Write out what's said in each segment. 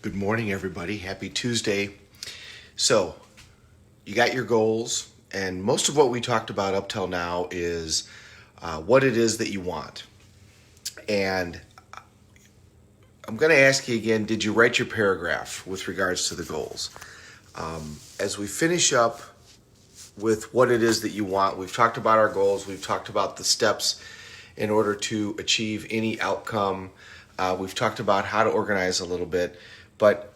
Good morning, everybody. Happy Tuesday. So, you got your goals, and most of what we talked about up till now is what it is that you want. And I'm going to ask you again, did you write your paragraph with regards to the goals? As we finish up with what it is that you want, we've talked about our goals, we've talked about the steps in order to achieve any outcome. We've talked about how to organize a little bit. But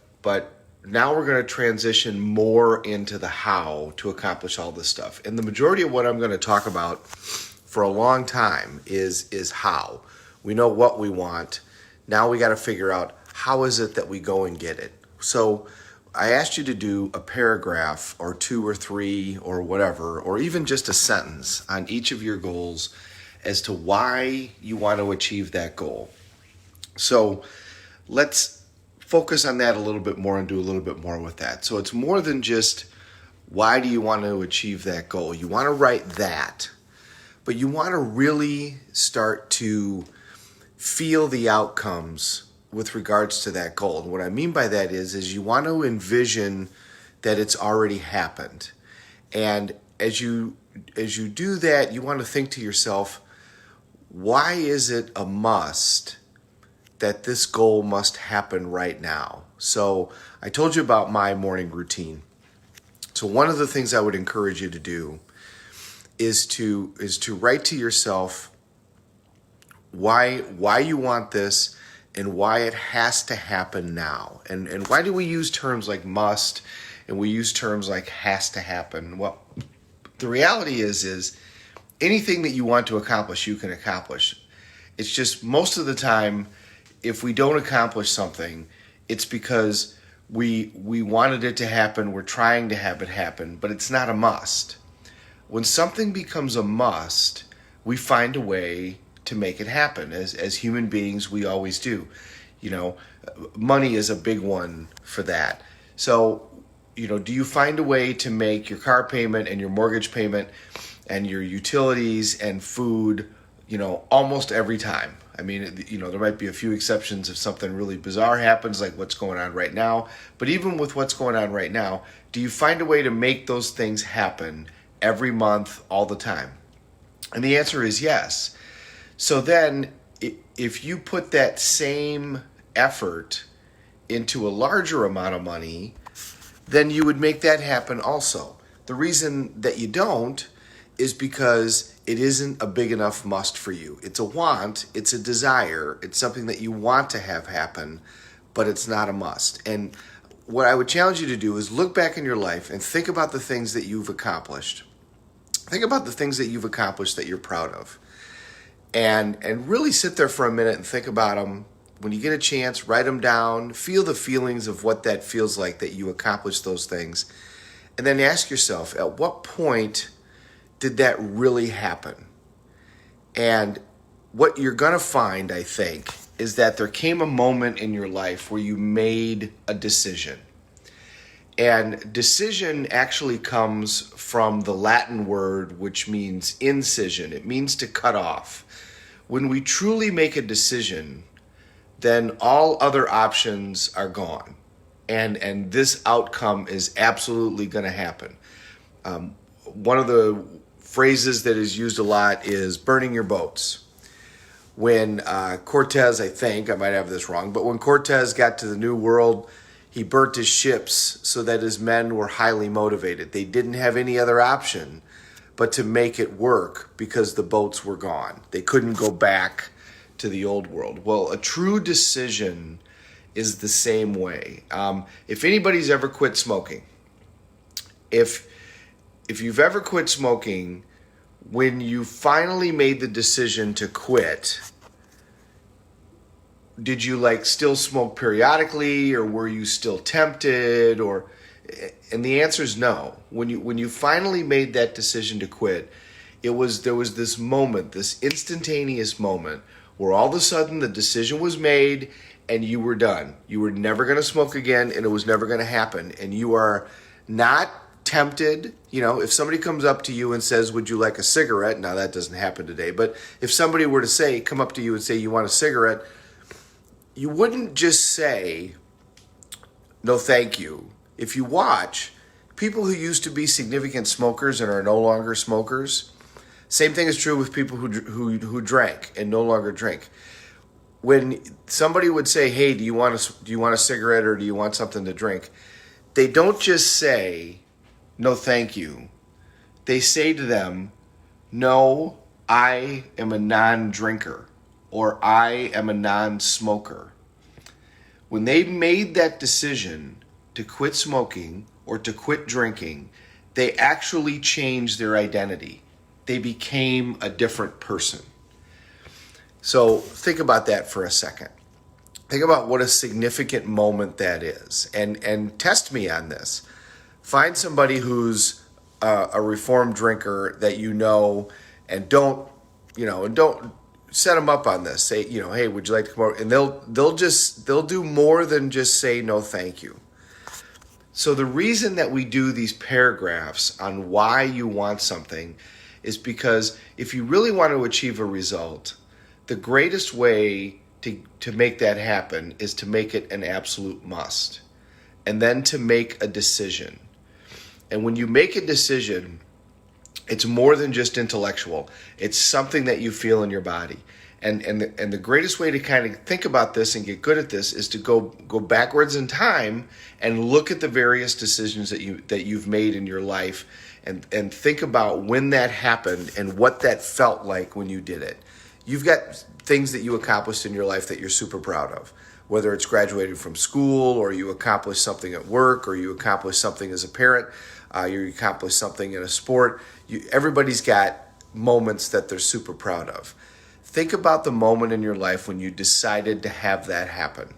now we're going to transition more into the how to accomplish all this stuff. And the majority of what I'm going to talk about for a long time is how. We know what we want. Now we got to figure out how is it that we go and get it. So I asked you to do a paragraph or two or three or whatever, or even just a sentence on each of your goals as to why you want to achieve that goal. So let's focus on that a little bit more and do a little bit more with that. So it's more than just why do you want to achieve that goal. You want to write that, but you want to really start to feel the outcomes with regards to that goal. And what I mean by that is you want to envision that it's already happened. And as you do that, you want to think to yourself, why is it a must that this goal must happen right now? So I told you about my morning routine. So one of the things I would encourage you to do is to write to yourself why you want this and why it has to happen now. And why do we use terms like must and we use terms like has to happen? Well, the reality is anything that you want to accomplish, you can accomplish. It's just most of the time, if we don't accomplish something, it's because we wanted it to happen, we're trying to have it happen, but it's not a must. When something becomes a must, we find a way to make it happen. As human beings, we always do. You know, money is a big one for that. So, do you find a way to make your car payment and your mortgage payment and your utilities and food, almost every time? I mean, there might be a few exceptions if something really bizarre happens, like what's going on right now. But even with what's going on right now, do you find a way to make those things happen every month, all the time? And the answer is yes. So then, if you put that same effort into a larger amount of money, then you would make that happen also. The reason that you don't is because it isn't a big enough must for you. It's a want, it's a desire, it's something that you want to have happen, but it's not a must. And what I would challenge you to do is look back in your life and think about the things that you've accomplished. Think about the things that you've accomplished that you're proud of. And really sit there for a minute and think about them. When you get a chance, write them down, feel the feelings of what that feels like that you accomplished those things. And then ask yourself, at what point did that really happen? And what you're going to find, I think, is that there came a moment in your life where you made a decision. And decision actually comes from the Latin word, which means incision. It means to cut off. When we truly make a decision, then all other options are gone. And this outcome is absolutely going to happen. One of the phrases that is used a lot is burning your boats. When Cortez, I think, I might have this wrong, but when Cortez got to the New World, he burnt his ships so that his men were highly motivated. They didn't have any other option but to make it work because the boats were gone. They couldn't go back to the old world. Well, a true decision is the same way. If anybody's ever quit smoking, if you've ever quit smoking, when you finally made the decision to quit, did you still smoke periodically, or were you still tempted? And the answer is no. When you finally made that decision to quit, there was this moment, this instantaneous moment where all of a sudden the decision was made and you were done. You were never going to smoke again, and it was never going to happen. And you are not tempted. If somebody comes up to you and says, would you like a cigarette? Now that doesn't happen today, but if somebody were to come up to you and say, you want a cigarette? You wouldn't just say, no thank you. If you watch, people who used to be significant smokers and are no longer smokers, same thing is true with people who drank and no longer drink. When somebody would say, "Hey, do you want a cigarette or do you want something to drink?" They don't just say, "No, thank you." They say to them, "No, I am a non-drinker," or "I am a non-smoker." When they made that decision to quit smoking or to quit drinking, they actually changed their identity. They became a different person. So think about that for a second. Think about what a significant moment that is, and test me on this. Find somebody who's a reformed drinker that you know, and don't set them up on this. Say, "Hey, would you like to come over?" And they'll do more than just say no, thank you. So the reason that we do these paragraphs on why you want something is because if you really want to achieve a result, the greatest way to make that happen is to make it an absolute must, and then to make a decision. And when you make a decision, it's more than just intellectual. It's something that you feel in your body. And the greatest way to kind of think about this and get good at this is to go backwards in time and look at the various decisions that you've made in your life, and think about when that happened and what that felt like when you did it. You've got things that you accomplished in your life that you're super proud of, whether it's graduating from school, or you accomplished something at work, or you accomplished something as a parent, you accomplished something in a sport. Everybody's got moments that they're super proud of. Think about the moment in your life when you decided to have that happen.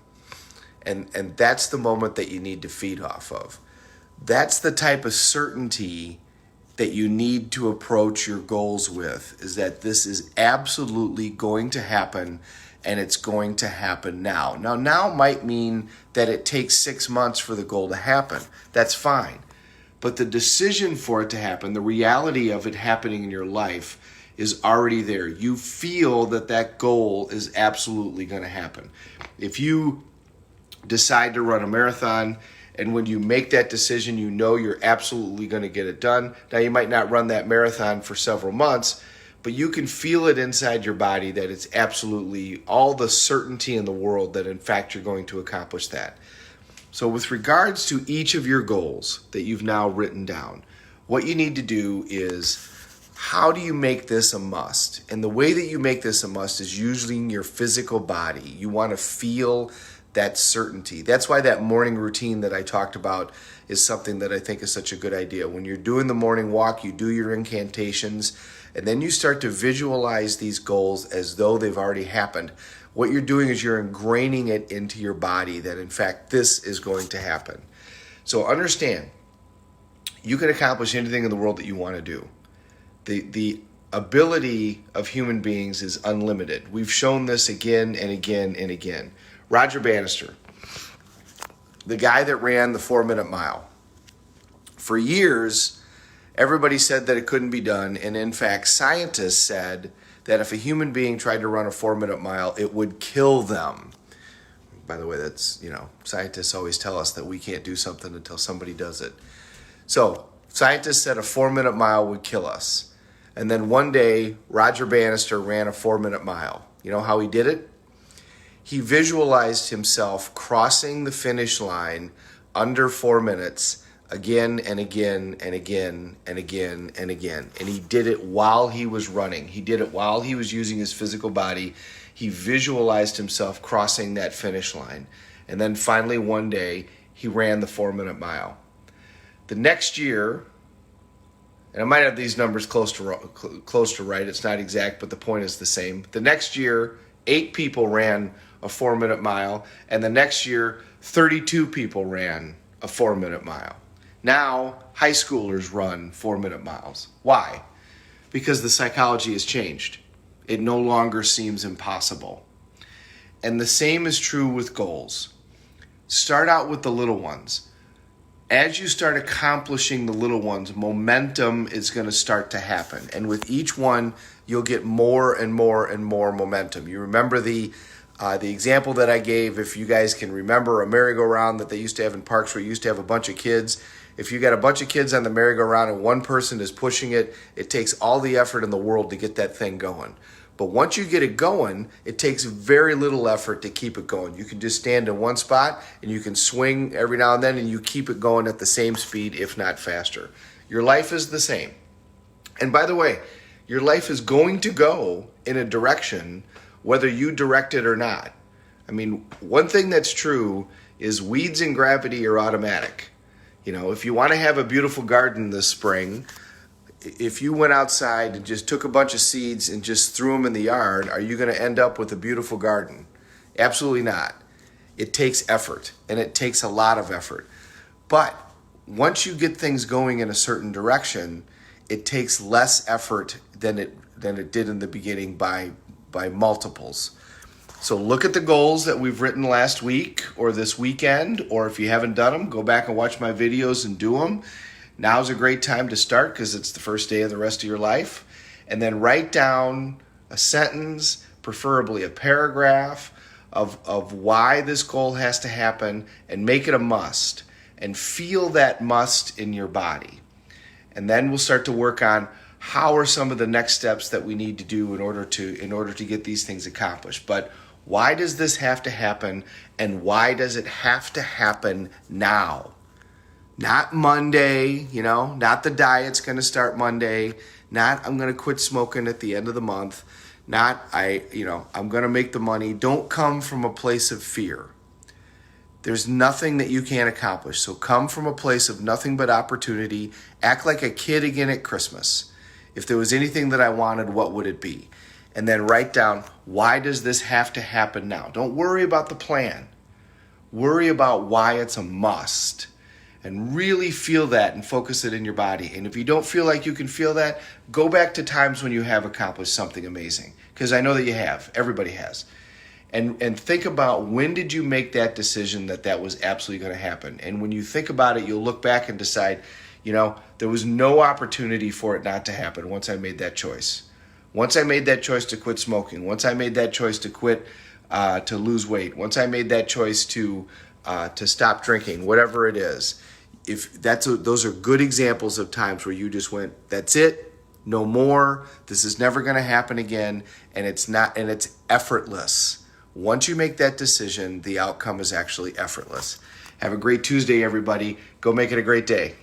And that's the moment that you need to feed off of. That's the type of certainty that you need to approach your goals with, is that this is absolutely going to happen, and it's going to happen now. Now might mean that it takes 6 months for the goal to happen. That's fine. But the decision for it to happen, the reality of it happening in your life, is already there. You feel that goal is absolutely going to happen. If you decide to run a marathon, and when you make that decision, you know you're absolutely going to get it done. Now, you might not run that marathon for several months, but you can feel it inside your body that it's absolutely all the certainty in the world that, in fact, you're going to accomplish that. So with regards to each of your goals that you've now written down, what you need to do is, how do you make this a must? And the way that you make this a must is using your physical body. You want to feel that certainty. That's why that morning routine that I talked about is something that I think is such a good idea. When you're doing the morning walk, you do your incantations, and then you start to visualize these goals as though they've already happened. What you're doing is you're ingraining it into your body that, in fact, this is going to happen. So understand, you can accomplish anything in the world that you want to do. The ability of human beings is unlimited. We've shown this again and again and again. Roger Bannister, the guy that ran the 4-minute mile. For years, everybody said that it couldn't be done, and in fact, scientists said that if a human being tried to run a 4-minute mile, it would kill them. By the way, that's, scientists always tell us that we can't do something until somebody does it. So, scientists said a 4-minute mile would kill us. And then one day, Roger Bannister ran a 4-minute mile. You know how he did it? He visualized himself crossing the finish line under 4 minutes again and again and again and again and again. And he did it while he was running. He did it while he was using his physical body. He visualized himself crossing that finish line. And then finally one day, he ran the 4-minute mile. The next year, and I might have these numbers close to right, it's not exact, but the point is the same. The next year, 8 people ran a 4-minute mile, and the next year, 32 people ran a 4-minute mile. Now, high schoolers run 4-minute miles. Why? Because the psychology has changed. It no longer seems impossible. And the same is true with goals. Start out with the little ones. As you start accomplishing the little ones, momentum is going to start to happen. And with each one, you'll get more and more and more momentum. You remember the The example that I gave, if you guys can remember a merry-go-round that they used to have in parks where you used to have a bunch of kids. If you got a bunch of kids on the merry-go-round and one person is pushing it, it takes all the effort in the world to get that thing going. But once you get it going, it takes very little effort to keep it going. You can just stand in one spot and you can swing every now and then and you keep it going at the same speed, if not faster. Your life is the same. And by the way, your life is going to go in a direction whether you direct it or not. I mean, one thing that's true is weeds and gravity are automatic. You know, if you want to have a beautiful garden this spring, if you went outside and just took a bunch of seeds and just threw them in the yard, are you going to end up with a beautiful garden? Absolutely not. It takes effort, and it takes a lot of effort. But once you get things going in a certain direction, it takes less effort than it did in the beginning by multiples. So look at the goals that we've written last week or this weekend, or if you haven't done them, go back and watch my videos and do them. Now's a great time to start because it's the first day of the rest of your life. And then write down a sentence, preferably a paragraph, of why this goal has to happen, and make it a must. And feel that must in your body. And then we'll start to work on how are some of the next steps that we need to do in order to get these things accomplished. But why does this have to happen, and why does it have to happen now? Not Monday, not the diet's going to start Monday, not I'm going to quit smoking at the end of the month, not I'm going to make the money. Don't come from a place of fear. There's nothing that you can't accomplish. So come from a place of nothing but opportunity. Act like a kid again at Christmas. If there was anything that I wanted, what would it be? And then write down, why does this have to happen now? Don't worry about the plan. Worry about why it's a must. And really feel that and focus it in your body. And if you don't feel like you can feel that, go back to times when you have accomplished something amazing. Because I know that you have. Everybody has. And think about, when did you make that decision that was absolutely going to happen? And when you think about it, you'll look back and decide, there was no opportunity for it not to happen once I made that choice. Once I made that choice to quit smoking, once I made that choice to quit, to lose weight, once I made that choice to stop drinking, whatever it is, those are good examples of times where you just went, that's it, no more, this is never going to happen again, and it's effortless. Once you make that decision, the outcome is actually effortless. Have a great Tuesday, everybody. Go make it a great day.